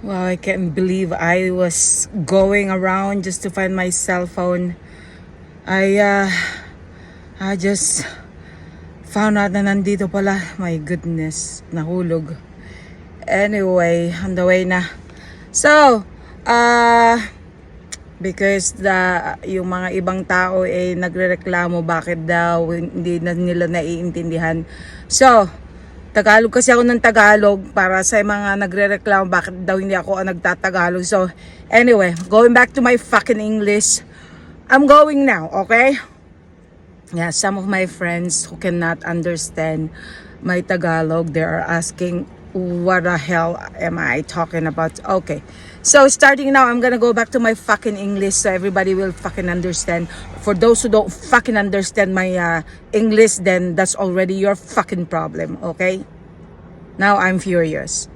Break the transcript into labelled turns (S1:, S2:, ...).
S1: Well, I can't believe I was going around just to find my cell phone. I uh I just found out na nandito pala. My goodness, nahulog. Anyway, on the way na. So, because yung mga ibang tao nagrereklamo bakit daw hindi na nila naiintindihan. So, Tagalog kasi ako ng Tagalog para sa mga nagrereklamo bakit daw hindi ako nagtatagalog. So, anyway, going back to my fucking English. I'm going now, okay? Yeah, some of my friends who cannot understand my Tagalog, they are asking, what the hell am I talking about? Okay. So, starting now, I'm gonna go back to my fucking English so everybody will fucking understand. For those who don't fucking understand my English, then that's already your fucking problem, okay? Now I'm furious.